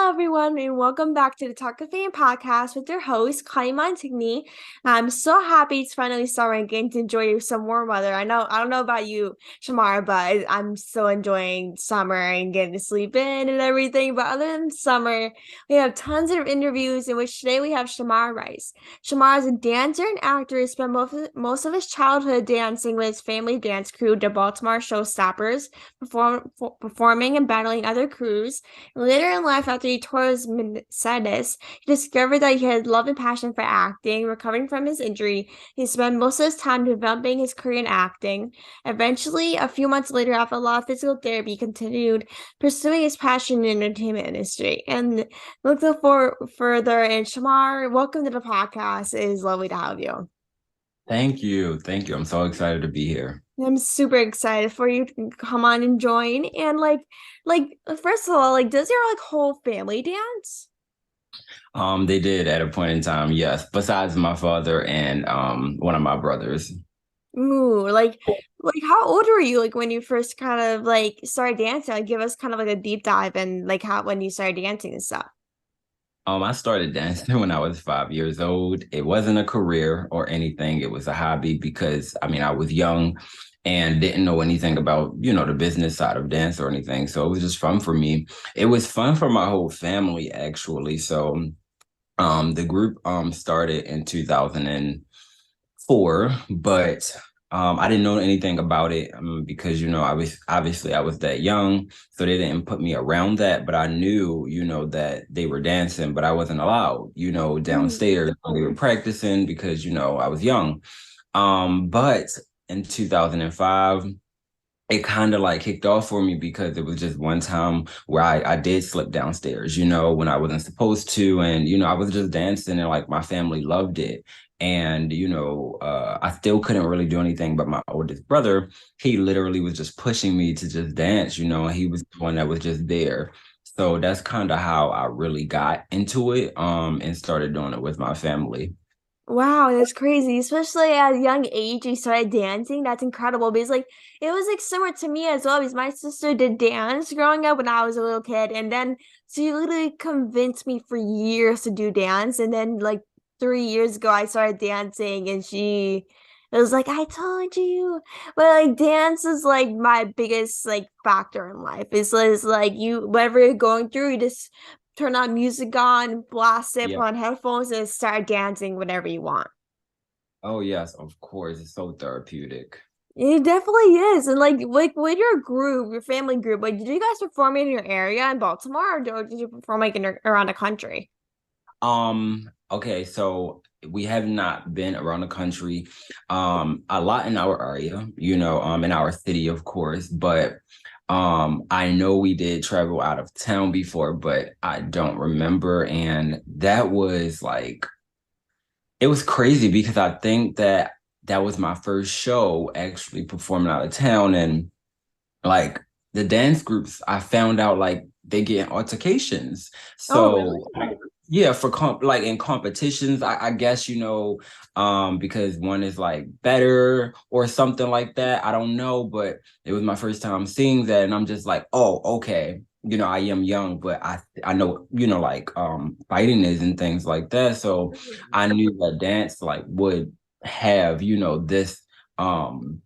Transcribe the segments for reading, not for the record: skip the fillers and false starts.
Hello, everyone, and welcome back to the Talkoffamepod podcast with your host, Kylie. I'm so happy it's finally summer and getting to enjoy some warm weather. I don't know about you, Shamar, but I'm so enjoying summer and getting to sleep in and everything. But other than summer, we have tons of interviews in which today we have Shamar Rice. Shamar is a dancer and actor who spent most of his childhood dancing with his family dance crew, the Baltimore Showstoppers, performing and battling other crews. Later in life, after he tore his meniscus, he discovered that he had love and passion for acting. Recovering from his injury, he spent most of his time developing his career in acting. Eventually, a few months later, after a lot of physical therapy, he continued pursuing his passion in the entertainment industry. And look for further. And Shamar, welcome to the podcast. It is lovely to have you. Thank you. Thank you. I'm so excited to be here. I'm super excited for you to come on and join. And first of all, does your whole family dance? They did at a point in time, yes, besides my father and one of my brothers. Ooh, how old were you when you first kind of started dancing? Give us kind of a deep dive and how when you started dancing and stuff. I started dancing when I was 5 years old. It wasn't a career or anything. It was a hobby because I was young and didn't know anything about, the business side of dance or anything. So it was just fun for me. It was fun for my whole family, actually. So the group started in 2004, but I didn't know anything about it because I was that young, so they didn't put me around that. But I knew, that they were dancing, but I wasn't allowed, Mm. downstairs. We were practicing because I was young. But in 2005 it kind of kicked off for me because it was just one time where I did slip downstairs, when I wasn't supposed to. And, I was just dancing and my family loved it. And, I still couldn't really do anything. But my oldest brother, he literally was just pushing me to just dance, and he was the one that was just there. So that's kind of how I really got into it and started doing it with my family. Wow, that's crazy. Especially at a young age, you started dancing. That's incredible because it was similar to me as well because my sister did dance growing up when I was a little kid. And then she literally convinced me for years to do dance. And then 3 years ago I started dancing and she it was I told you. But dance is my biggest factor in life. It's you whatever you're going through, you just turn on music on, blast it, Yeah. put on headphones, and start dancing whenever you want. Oh, yes, of course. It's so therapeutic. It definitely is. And with your group, your family group, did you guys perform in your area in Baltimore or did you perform around the country? Okay, so we have not been around the country a lot in our area, in our city, of course, but I know we did travel out of town before, but I don't remember. And that was it was crazy because I think that that was my first show actually performing out of town. And like the dance groups, I found out they get altercations. Oh, really? So yeah, for in competitions, I guess because one is better or something like that. I don't know, but it was my first time seeing that, and I'm just oh, okay. I am young, but I know fighting is and things like that. So I knew that dance would have this um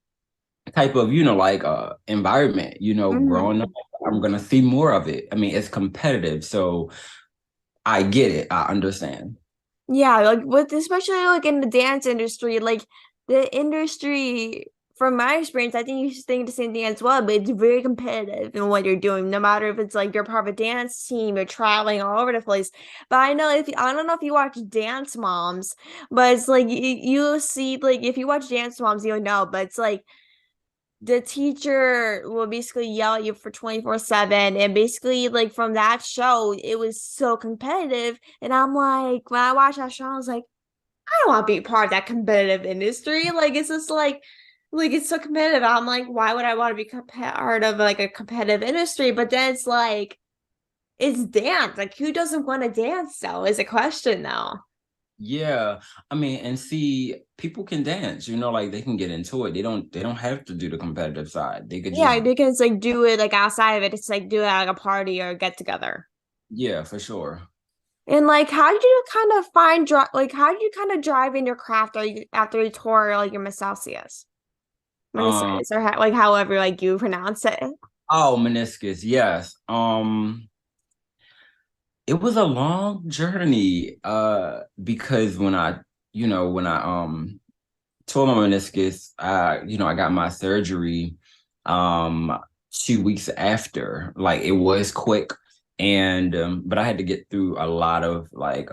type of environment, Mhm. growing up. I'm gonna see more of it. I mean, it's competitive, so I get it. I understand. Yeah, with especially in the dance industry, the industry from my experience, I think you should think the same thing as well, but it's very competitive in what you're doing, no matter if it's you're part of a dance team, you're traveling all over the place. But I don't know if you watch Dance Moms, but it's you'll see if you watch Dance Moms, you'll know, but it's the teacher will basically yell at you for 24/7 and basically from that show it was so competitive and I'm when I watched that show I was I don't want to be part of that competitive industry it's just it's so competitive I'm why would I want to be part of a competitive industry but then it's dance who doesn't want to dance though is a question though. Yeah, I mean, and see, people can dance, they can get into it. They don't have to do the competitive side. They could just Yeah, they can do it outside of it. It's do it at a party or a get together. Yeah, for sure. And like, how did you kind of find like how did you kind of drive in your craft after you tore like your Um, meniscus or like however like you pronounce it? oh, meniscus, yes. It was a long journey, because when I tore my meniscus, I got my surgery, um, 2 weeks after. Like it was quick, and but I had to get through a lot of like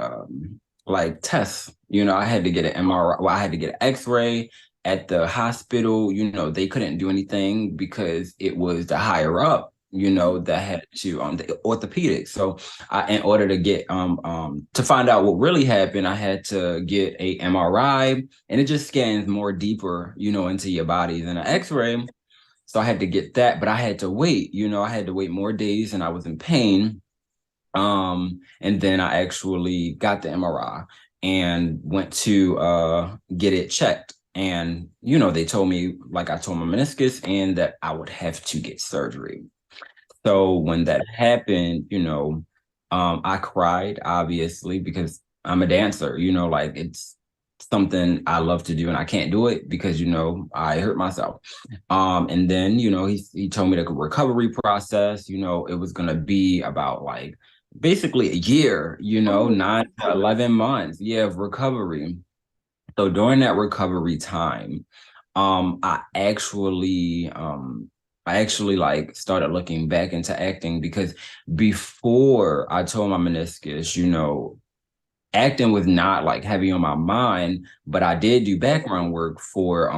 tests. I had to get an MRI. Well, I had to get an X-ray at the hospital. They couldn't do anything because it was the higher up. That had to the orthopedics. So in order to get to find out what really happened, I had to get a MRI, and it just scans more deeper, into your body than an X-ray. So I had to get that, but I had to wait. I had to wait more days, and I was in pain. And then I actually got the MRI and went to get it checked. And they told me, like, I told my meniscus, and that I would have to get surgery. So when that happened, I cried, obviously, because I'm a dancer, like it's something I love to do and I can't do it because, I hurt myself. And then, he told me the recovery process, it was gonna be about like basically a year, Oh, 9 to 11 months, yeah, of recovery. So during that recovery time, um, I actually, um, I actually like started looking back into acting because before I tore my meniscus, acting was not like heavy on my mind, but I did do background work for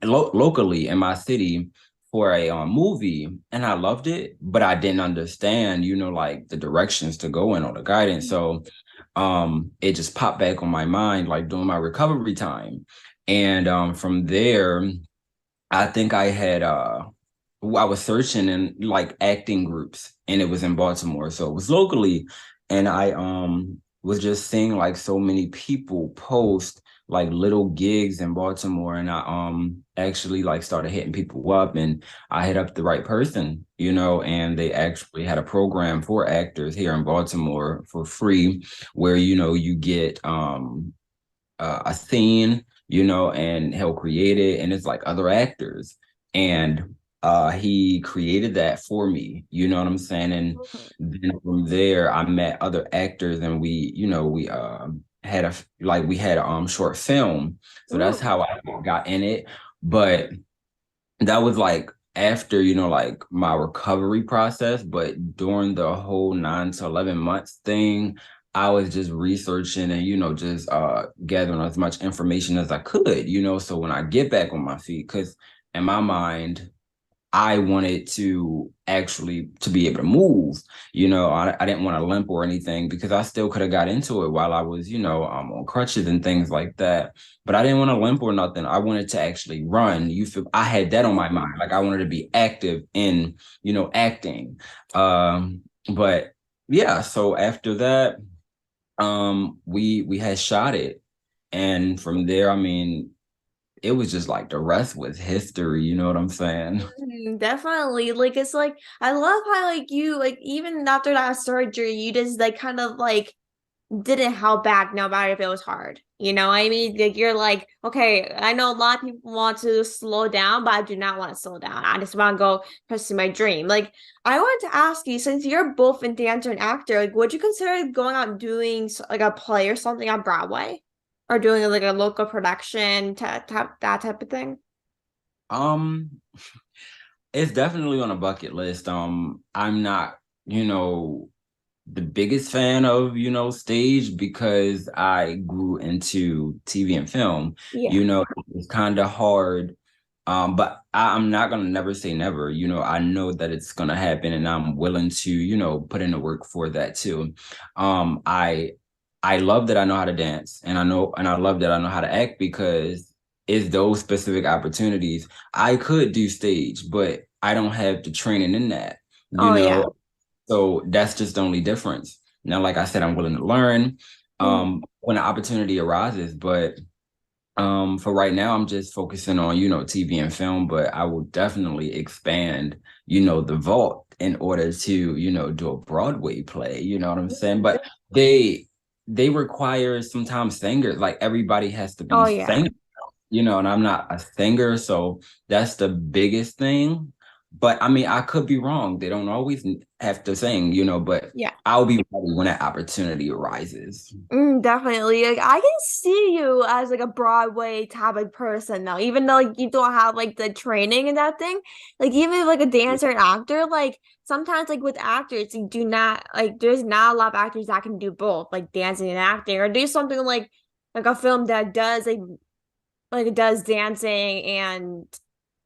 locally in my city for a movie, and I loved it, but I didn't understand, like the directions to go in or the guidance. So it just popped back on my mind like during my recovery time. And from there, I think I was searching in like acting groups, and it was in Baltimore. So it was locally. And I was just seeing like so many people post like little gigs in Baltimore. And I actually like started hitting people up, and I hit up the right person, and they actually had a program for actors here in Baltimore for free where you get a scene, and he'll create it, and it's like other actors. And he created that for me, you know what I'm saying? And then from there, I met other actors, and we had a short film. So that's ooh. how I got in it. But that was like after like my recovery process, but during the whole 9 to 11 months thing, I was just researching and just gathering as much information as I could, so when I get back on my feet, because in my mind I wanted to actually to be able to move. I didn't want to limp or anything because I still could have got into it while I was, on crutches and things like that. But I didn't want to limp or nothing. I wanted to actually run. You feel I had that on my mind. Like I wanted to be active in, acting. But yeah, so after that, we had shot it. And from there, I mean, it was just like the rest was history, you know what I'm saying? Definitely. Like it's like I love how like you like even after that surgery, you just like kind of like didn't hold back no matter if it was hard. You know what I mean? Like you're like, okay, I know a lot of people want to slow down, but I do not want to slow down. I just want to go pursue my dream. Like I wanted to ask you, since you're both a dancer and actor, like would you consider going out and doing like a play or something on Broadway? Or doing like a local production, that type of thing? Um, it's definitely on a bucket list. I'm not, the biggest fan of, stage because I grew into TV and film. Yeah. It's kind of hard. But I'm not gonna never say never. I know that it's gonna happen, and I'm willing to, put in the work for that too. I love that I know how to dance, and I love that I know how to act because it's those specific opportunities. I could do stage, but I don't have the training in that, you Oh yeah. know. So that's just the only difference. Now, like I said, I'm willing to learn Mhm. when the opportunity arises, but For right now, I'm just focusing on, TV and film, but I will definitely expand, the vault in order to, do a Broadway play, you know what I'm saying? But they require sometimes singers, like everybody has to Oh be yeah. singers, and I'm not a singer, so that's the biggest thing. But I mean, I could be wrong. They don't always have to sing, but Yeah. I'll be ready when that opportunity arises. Definitely. Like I can see you as like a Broadway type of person though, even though like you don't have like the training and that thing. Like even if, like a dancer and actor, like sometimes like with actors, you do not like there's not a lot of actors that can do both, like dancing and acting, or do something like a film that does like it does dancing and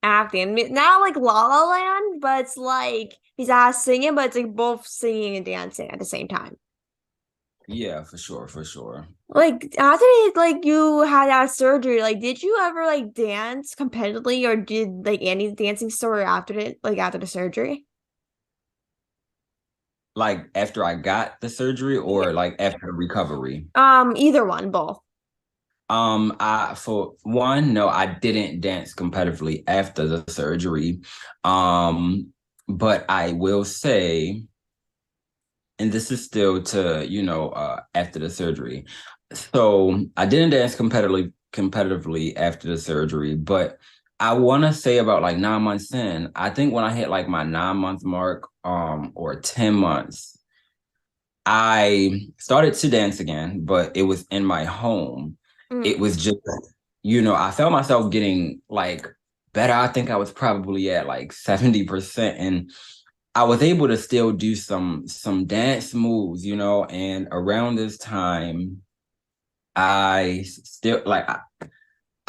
acting. I mean, not like La La Land, but it's like he's not singing, but it's like both singing and dancing at the same time. Yeah, for sure, for sure. Like after like you had that surgery, like did you ever like dance competitively or did like any dancing story after it, like after the surgery? Like after I got the surgery Yeah. or like after the recovery? Either one, both. I for one, no, I didn't dance competitively after the surgery. But I will say, and this is still to, after the surgery. So I didn't dance competitively after the surgery, but I want to say about like 9 months in, I think when I hit like my 9 month mark, or 10 months, I started to dance again, but it was in my home. It Mm. was just, I felt myself getting like better. I think I was probably at like 70%. And I was able to still do some dance moves, and around this time, I still like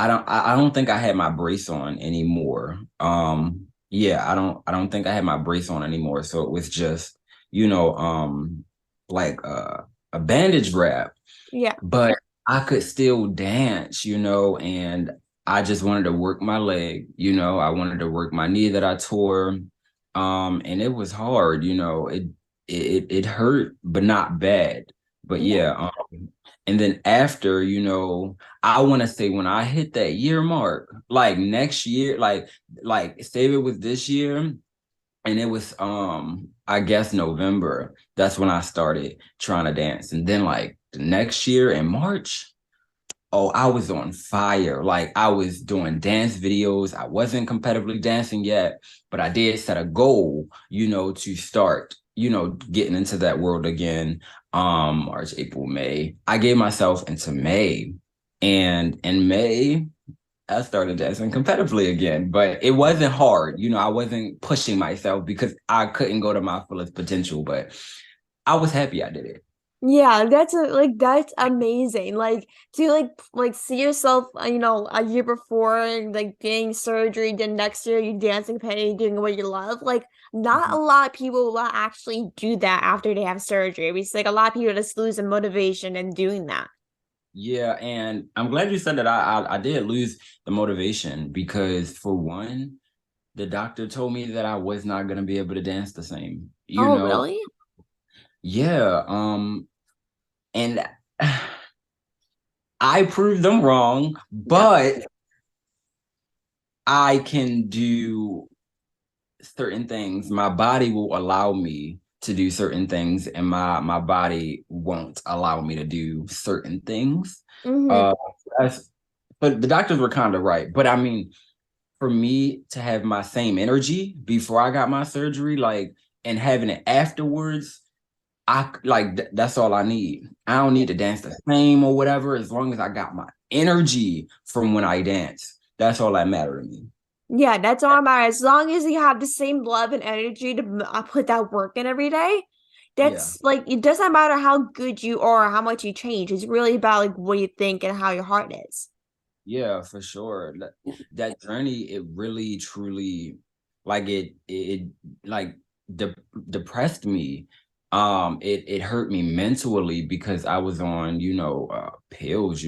I don't think I had my brace on anymore. Yeah, I don't think I had my brace on anymore. So it was just, you know, um like a bandage wrap, Yeah. but I could still dance, and I just wanted to work my leg, I wanted to work my knee that I tore. And it was hard, it hurt, but not bad. But Yeah. yeah, and then after, I want to say when I hit that year mark, like next year, like say it was this year, and it was I guess November. That's when I started trying to dance. And then like the next year in March, oh, I was on fire. Like I was doing dance videos. I wasn't competitively dancing yet, but I did set a goal, to start, getting into that world again. March, April, May. I gave myself into May. And in May, I started dancing competitively again, but it wasn't hard. I wasn't pushing myself because I couldn't go to my fullest potential, but I was happy I did it. Yeah, that's amazing. Like to like see yourself, a year before like getting surgery, then next year you dancing, penny, doing what you love. Like not a Mhm. lot of people will actually do that after they have surgery. It's like a lot of people just lose the motivation in doing that. Yeah, and I'm glad you said that. I did lose the motivation because for one, the doctor told me that I was not gonna be able to dance the same. Oh, really? Yeah. And I proved them wrong, Yeah. but I can do certain things. My body will allow me to do certain things, and my body won't allow me to do certain things. Mm-hmm. Uh, that's, but the doctors were kind of right. But I mean, for me to have my same energy before I got my surgery, like, and having it afterwards, I like that's all I need. I don't need to dance the same or whatever, as long as I got my energy from when I dance. That's all that matters to me. Yeah, that's all that matters. As long as you have the same love and energy to put that work in every day, Yeah. that's like it doesn't matter how good you are or how much you change. It's really about like what you think and how your heart is. Yeah, for sure. That journey, it really truly like it like de depressed me. It hurt me mentally because I was on, pills,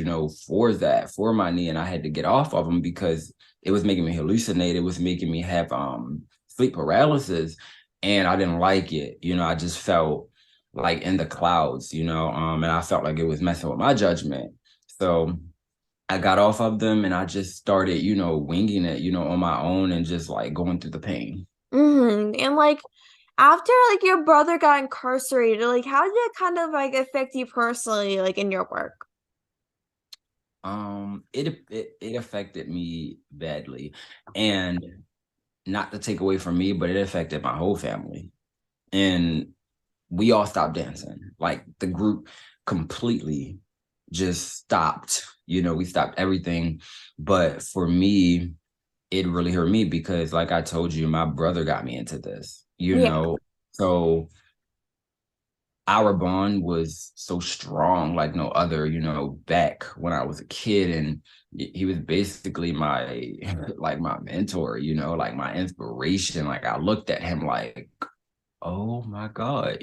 for that, for my knee, and I had to get off of them because it was making me hallucinate. It was making me have sleep paralysis, and I didn't like it. I just felt like in the clouds, and I felt like it was messing with my judgment. So I got off of them and I just started, winging it, on my own and just like going through the pain. And like after like your brother got incarcerated, like how did it kind of like affect you personally, like in your work? It affected me badly, and not to take away from me, but it affected my whole family. And we all stopped dancing. Like the group completely just stopped. We stopped everything. But for me, it really hurt me because, like I told you, my brother got me into this, Yeah. So our bond was so strong, like no other, back when I was a kid. And he was basically my, like my mentor, like my inspiration. Like I looked at him like, oh my God,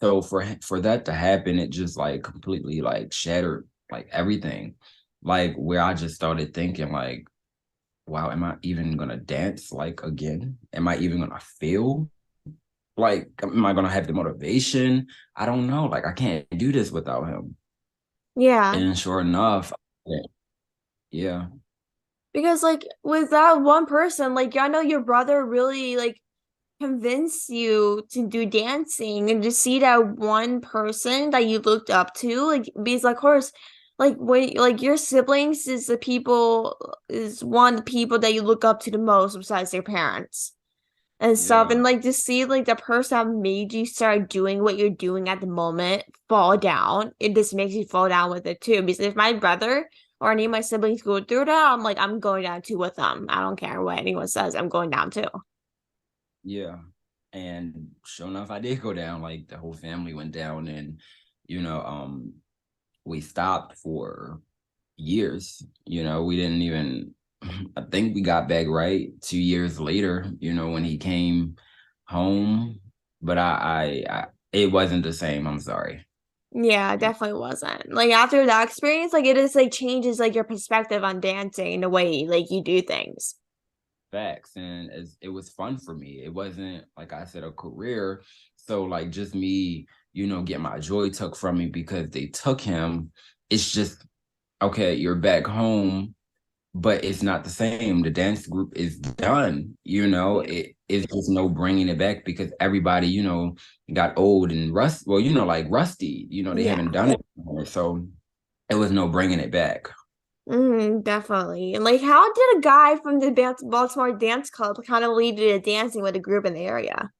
So for that to happen, it just like completely like shattered like everything. Like where I just started thinking like, wow, am I even gonna dance like again? Am I even gonna feel like, am I gonna have the motivation? I don't know. Like I can't do this without him. Yeah. And sure enough, yeah, Because like with that one person, like I know your brother really like convinced you to do dancing and to see that one person that you looked up to, like because like of course, like when like your siblings is one of the people that you look up to the most besides your parents and stuff. yeah, And like to see like the person that made you start doing what you're doing at the moment fall down, it just makes you fall down with it too. Because if my brother or any of my siblings go through that, I'm like, I'm going down too with them. I don't care what anyone says, I'm going down too. yeah. And sure enough, I did go down. Like the whole family went down, and you know, um, we stopped for years. We didn't even. I think we got back right 2 years later. When he came home, but it wasn't the same. I'm sorry. Yeah, it definitely wasn't. Like after that experience, like it just like changes like your perspective on dancing, the way like you do things. Facts. And it was fun for me. It wasn't, like I said, a career. So like just me, getting my joy took from me because they took him. It's just, okay, you're back home, but it's not the same. The dance group is done. Yeah. It's just no bringing it back because everybody, got old and well, like rusty. They Yeah. haven't done it anymore. So it was no bringing it back. Definitely. And like, how did a guy from the Baltimore Dance Club kind of lead you to dancing with a group in the area?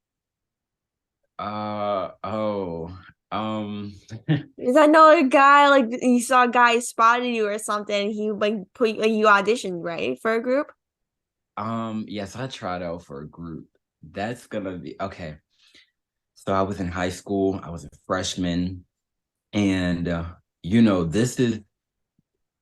Oh, um, Because I know a guy like you saw a guy spotted you or something. He like put like you auditioned right for a group. yes, I tried out for a group. That's gonna be okay. So I was in high school, I was a freshman, and this is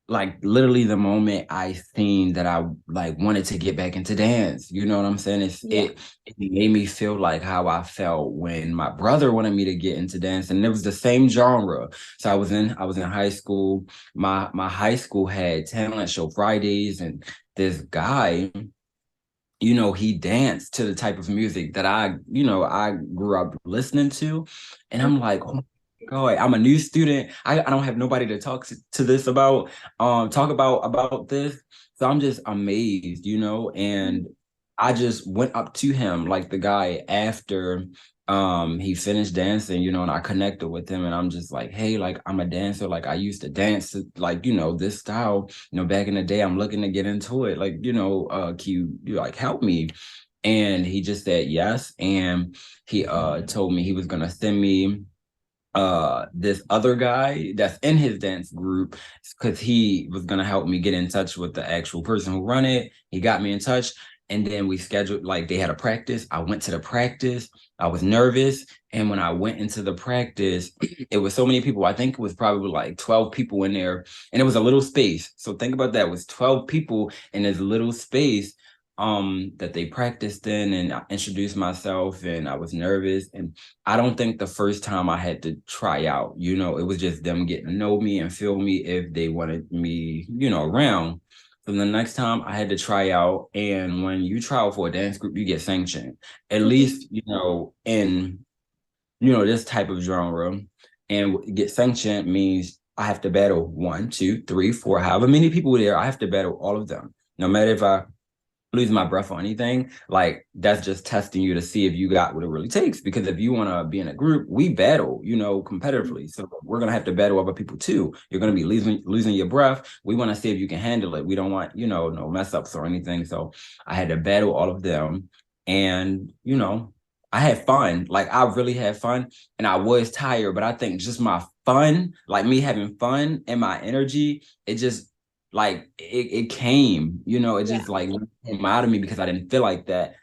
like literally the moment I seen that I like wanted to get back into dance. You know what I'm saying? Yeah. It made me feel like how I felt when my brother wanted me to get into dance, and it was the same genre. So I was in high school. My high school had talent show Fridays, and this guy, he danced to the type of music that I grew up listening to. And I'm like, oh my God, I'm a new student. I don't have nobody to talk to this about, talk about this. So I'm just amazed, and I just went up to him, like the guy after he finished dancing, and I connected with him, and I'm just like, hey, like I'm a dancer, like I used to dance like, this style, back in the day. I'm looking to get into it, like, can you like help me? And he just said yes, and he told me he was gonna send me this other guy that's in his dance group because he was gonna help me get in touch with the actual person who run it. He got me in touch, and then we scheduled, like they had a practice. I went to the practice. I was nervous, and when I went into the practice, it was so many people. I think it was probably like 12 people in there, and it was a little space. So think about that. It was 12 people in this little space that they practiced in, and I introduced myself, and I was nervous. And I don't think the first time I had to try out, it was just them getting to know me and feel me if they wanted me, around. So the next time I had to try out, and when you try out for a dance group, you get sanctioned, at least, in, this type of genre. And get sanctioned means I have to battle one, two, three, four, however many people were there. I have to battle all of them. No matter if I lose my breath or anything, like that's just testing you to see if you got what it really takes. Because if you want to be in a group, we battle, competitively. So we're gonna have to battle other people too. You're gonna be losing your breath. We want to see if you can handle it. We don't want, no mess ups or anything. So I had to battle all of them. And I had fun. Like I really had fun. And I was tired, but I think just my fun, like me having fun and my energy, it just like it came, it Yeah. just like came out of me because I didn't feel like that,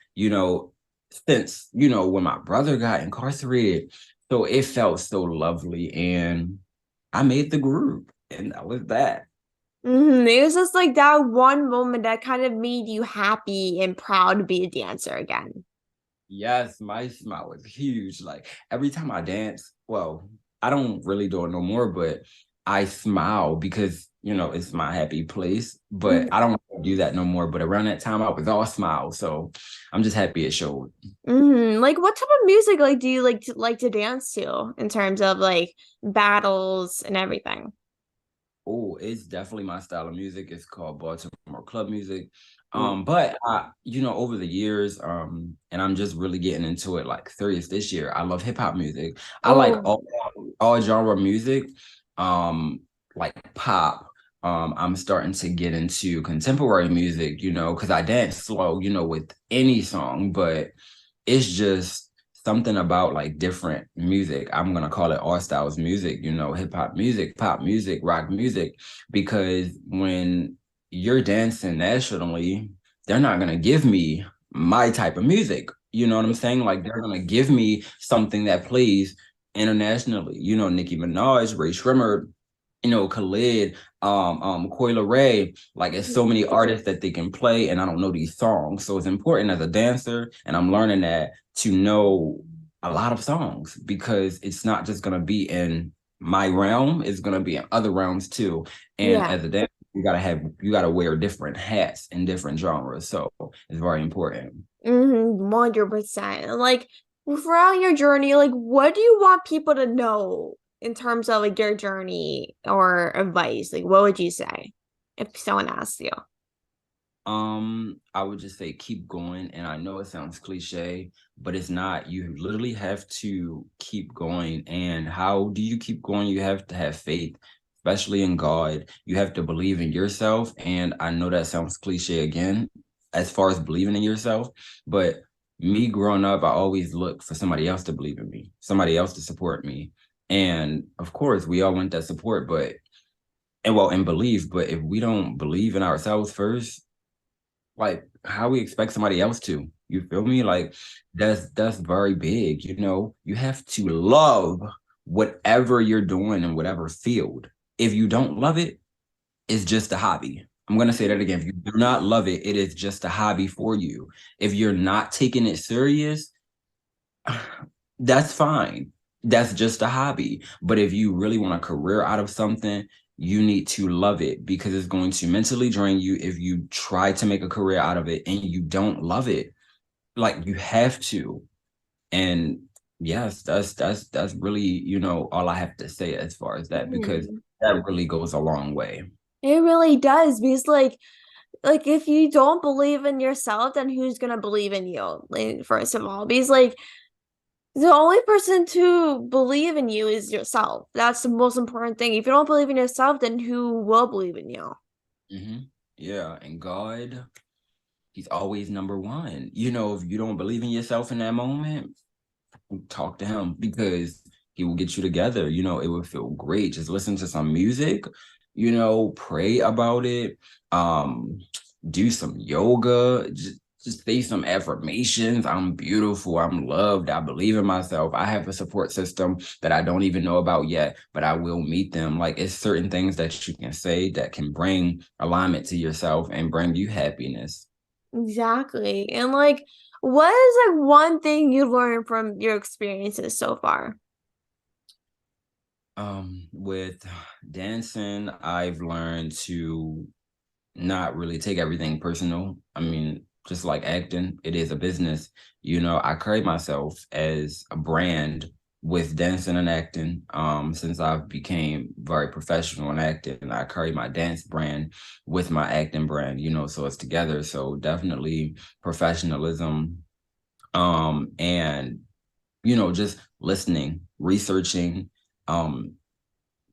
since, when my brother got incarcerated. So it felt so lovely. And I made the group. And that was that. It was just like that one moment that kind of made you happy and proud to be a dancer again. Yes, my smile was huge. Like every time I dance, well, I don't really do it no more, but I smile because, it's my happy place. But I don't do that no more. But around that time, I was all smiles. So I'm just happy it showed. Like what type of music like do you like to dance to in terms of like battles and everything? Oh, it's definitely my style of music. It's called Baltimore club music. Mm. But over the years, and I'm just really getting into it like serious this year. I love hip hop music. I like Oh, all genre music, like pop. I'm starting to get into contemporary music, because I dance slow, with any song, but it's just something about like different music. I'm gonna call it all styles music, hip hop music, pop music, rock music, because when you're dancing nationally, they're not gonna give me my type of music. You know what I'm saying? Like they're gonna give me something that plays internationally. Nicki Minaj, Ray Shrimmer, Khalid, Coi Ray, like it's so many artists that they can play, and I don't know these songs. So it's important as a dancer, and I'm learning that to know a lot of songs because it's not just gonna be in my realm, it's gonna be in other realms too. And yeah. as a dancer, you gotta wear different hats in different genres. So it's very important. 100%. Like throughout your journey, like what do you want people to know in terms of like your journey or advice? Like what would you say if someone asks you? I would just say keep going. And I know it sounds cliche, but it's not. You literally have to keep going. And how do you keep going? You have to have faith, especially in God. You have to believe in yourself. And I know that sounds cliche again, as far as believing in yourself, but me growing up, I always looked for somebody else to believe in me, somebody else to support me. And of course, we all want that support, and believe, but if we don't believe in ourselves first, like how we expect somebody else to. You feel me? Like that's very big. You have to love whatever you're doing in whatever field. If you don't love it, it's just a hobby. I'm gonna say that again. If you do not love it, it is just a hobby for you. If you're not taking it serious, that's fine. That's just a hobby. But if you really want a career out of something, you need to love it because it's going to mentally drain you if you try to make a career out of it and you don't love it. Like you have to. And yes, that's really, all I have to say as far as that, because Mhm. that really goes a long way. It really does because like if you don't believe in yourself, then who's gonna believe in you? Like, first of all, because like the only person to believe in you is yourself. That's the most important thing. If you don't believe in yourself, then who will believe in you? Hmm. Yeah. And God, He's always number one. If you don't believe in yourself in that moment, talk to him because he will get you together. It would feel great. Just listen to some music, pray about it, do some yoga, just say some affirmations. I'm beautiful. I'm loved. I believe in myself. I have a support system that I don't even know about yet, but I will meet them. Like it's certain things that you can say that can bring alignment to yourself and bring you happiness. Exactly. And like, what is like one thing you learned from your experiences so far? With dancing, I've learned to not really take everything personal. I mean, just like acting, it is a business. I carry myself as a brand. with dancing and acting. Since I became very professional in acting, I carry my dance brand with my acting brand, so it's together. So definitely professionalism, and just listening, researching, um,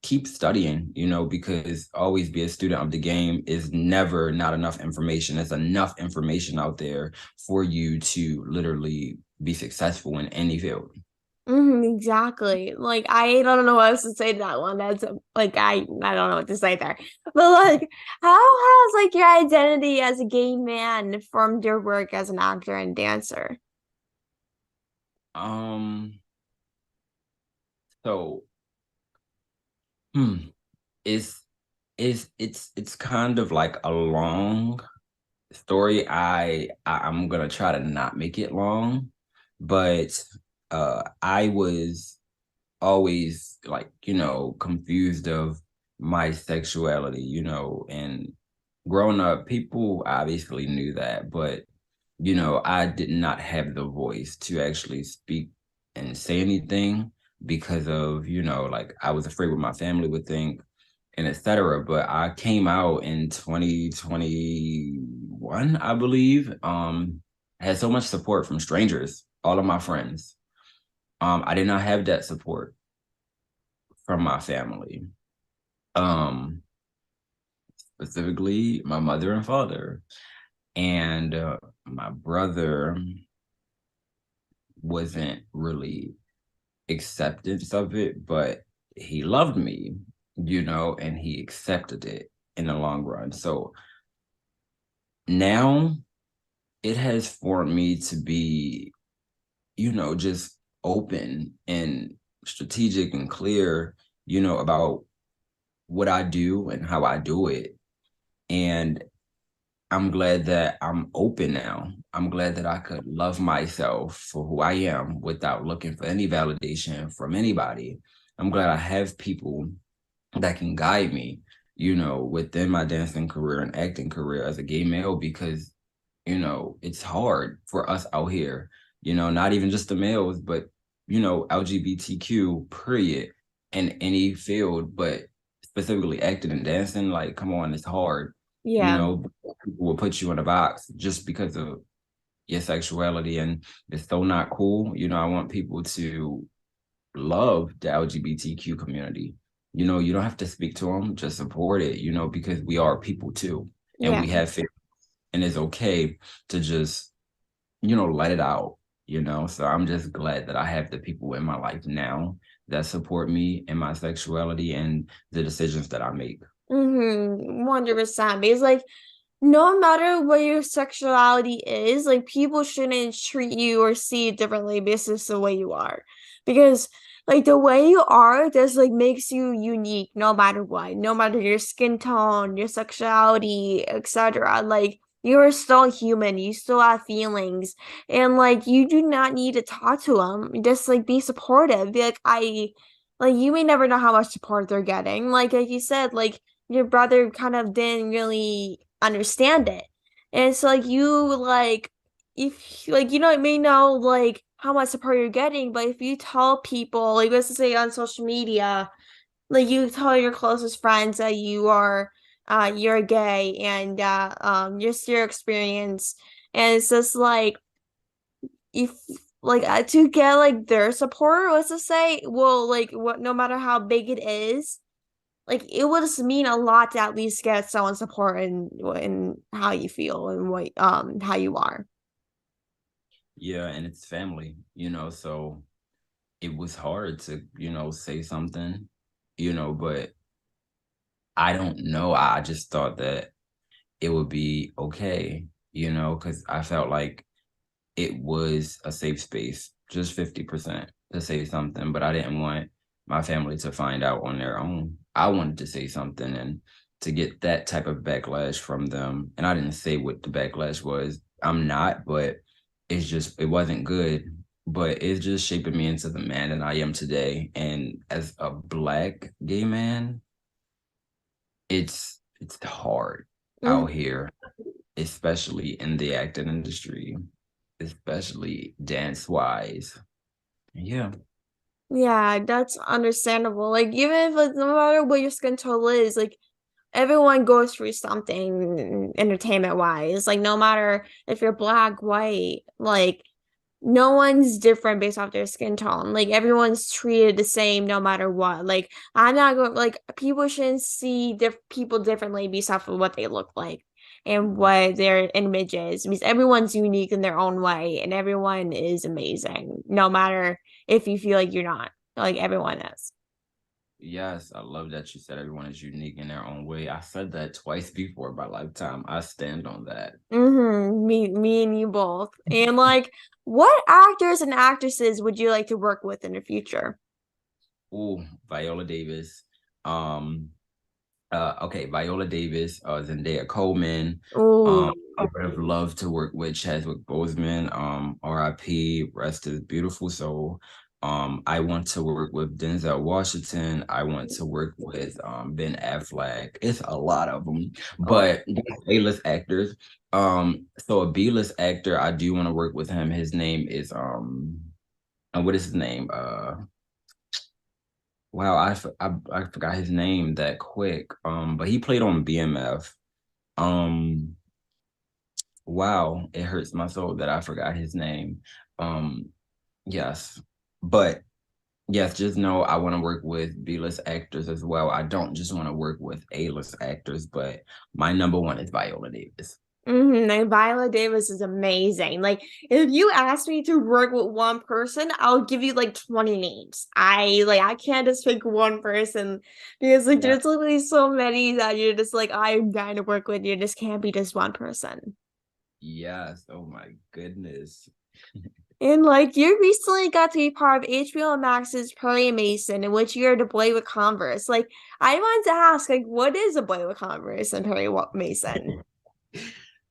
keep studying, because always be a student of the game is never not enough information. There's enough information out there for you to literally be successful in any field. Exactly. Like I don't know what else to say to that one. That's like I don't know what to say there. But like how has like your identity as a gay man formed your work as an actor and dancer? Um, so hmm, it's it's kind of like a long story. I'm gonna try to not make it long, but I was always like, confused of my sexuality, and growing up, people obviously knew that, but I did not have the voice to actually speak and say anything because of, like I was afraid what my family would think and etc. But I came out in 2021, I believe. I had so much support from strangers, all of my friends. I did not have that support from my family. Um, Specifically my mother and father. And my brother wasn't really acceptance of it, but he loved me, and he accepted it in the long run. So now it has formed me to be, just open and strategic and clear, about what I do and how I do it. And I'm glad that I'm open now. I'm glad that I could love myself for who I am without looking for any validation from anybody. I'm glad I have people that can guide me, within my dancing career and acting career as a gay male because, it's hard for us out here, not even just the males, but, LGBTQ, period, in any field, but specifically acting and dancing. Like, come on, it's hard. Yeah. People will put you in a box just because of your sexuality, and it's so not cool. I want people to love the LGBTQ community. You don't have to speak to them, just support it, because we are people too. And Yeah. we have feelings, and it's okay to just, let it out, So I'm just glad that I have the people in my life now that support me in my sexuality and the decisions that I make. 100%. Because like no matter what your sexuality is, like people shouldn't treat you or see it differently based on the way you are. Because like the way you are just like makes you unique no matter what, no matter your skin tone, your sexuality, etc. Like you are still human, you still have feelings, and like you do not need to talk to them. Just like be supportive. Be like like you may never know how much support they're getting. Like you said, like your brother kind of didn't really understand it. And so like you like if like you may know like how much support you're getting, but if you tell people like let's just say on social media, like you tell your closest friends that you're gay and just your experience, and it's just like if like to get like their support, let's just say, well like what no matter how big it is, like it would just mean a lot to at least get someone support in how you feel and what how you are. Yeah, and it's family, so it was hard to, say something, but I don't know. I just thought that it would be okay, because I felt like it was a safe space, just 50% to say something, but I didn't want my family to find out on their own. I wanted to say something and to get that type of backlash from them. And I didn't say what the backlash was. I'm not, but it wasn't good. But it's just shaping me into the man that I am today. And as a Black gay man, it's hard out Mm. here, especially in the acting industry, especially dance wise. Yeah. Yeah, that's understandable. Like even if like, no matter what your skin tone is, like everyone goes through something entertainment wise. Like no matter if you're black, white, like no one's different based off their skin tone. Like everyone's treated the same no matter what. Like I'm not going like people shouldn't see people differently based off of what they look like and what their image is. Because everyone's unique in their own way and everyone is amazing. No matter if you feel like you're not. Like everyone is. Yes, I love that you said everyone is unique in their own way. I said that twice before by lifetime. I stand on that. Me and you both. And like, what actors and actresses would you like to work with in the future? Ooh, Viola Davis. Um, okay, Viola Davis, Zendaya Coleman. Oh, I would have loved to work with Chadwick Boseman. R.I.P. Rest his beautiful soul. I want to work with Denzel Washington. I want to work with Ben Affleck. It's a lot of them, oh, but A-list actors. So a B-list actor, I do want to work with him. His name is and what is his name? Wow, I forgot his name that quick. But he played on BMF. Um, wow, it hurts my soul that I forgot his name. Um, yes, but yes, just know I want to work with B-list actors as well. I don't just want to work with A-list actors, but my number one is Viola Davis. Like Viola Davis is amazing. Like, if you ask me to work with one person, I'll give you like 20 names. I can't just pick one person because like Yeah. there's literally so many that you're just like I'm dying to work with. You just can't be just one person. Yes. Oh my goodness. And like you recently got to be part of HBO Max's Perry Mason, in which you're the boy with Converse. Like I wanted to ask, like, what is a boy with Converse and Mason?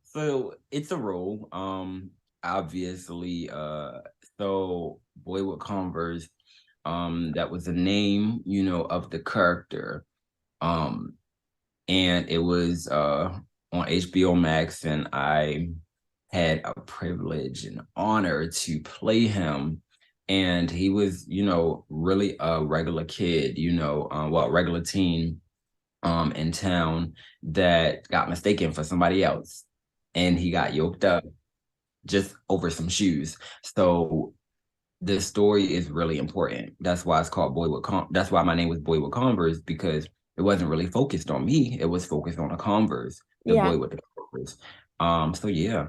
So it's a role. Obviously, so Boy with Converse, that was the name, of the character. Um, and it was on HBO Max, and I had a privilege and honor to play him. And he was, really a regular kid, well, regular teen in town that got mistaken for somebody else. And he got yoked up just over some shoes. So the story is really important. That's why it's called That's why my name was Boy with Converse, because it wasn't really focused on me. It was focused on a Converse, the Yeah. boy with the Converse. So yeah.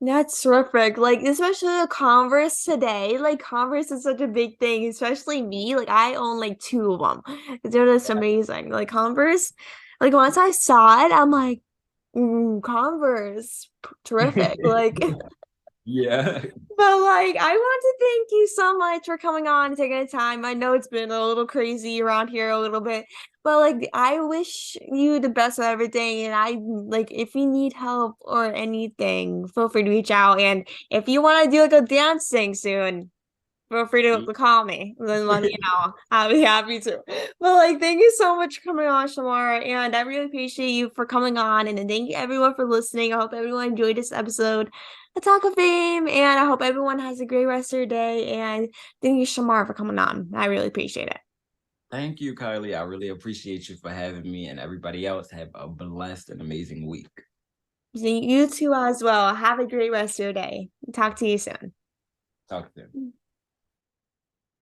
That's terrific. Like, especially the Converse today. Like, Converse is such a big thing, especially me. Like, I own like two of them. They're just amazing. Like, Converse, like, once I saw it, I'm like, Converse, terrific. Like, Yeah. but like, I want to thank you so much for coming on and taking the time. I know it's been a little crazy around here a little bit, but like, I wish you the best of everything. And I like, if you need help or anything, feel free to reach out. And if you want to do like a dance thing soon, feel free to call me. Then let me know. I'll be happy to. But like, thank you so much for coming on, Shamar. And I really appreciate you for coming on. And then thank you everyone for listening. I hope everyone enjoyed this episode of Talk of Fame. And I hope everyone has a great rest of your day. And thank you, Shamar, for coming on. I really appreciate it. Thank you, Kylie. I really appreciate you for having me, and everybody else have a blessed and amazing week. You too as well. Have a great rest of your day. Talk to you soon. Talk to you.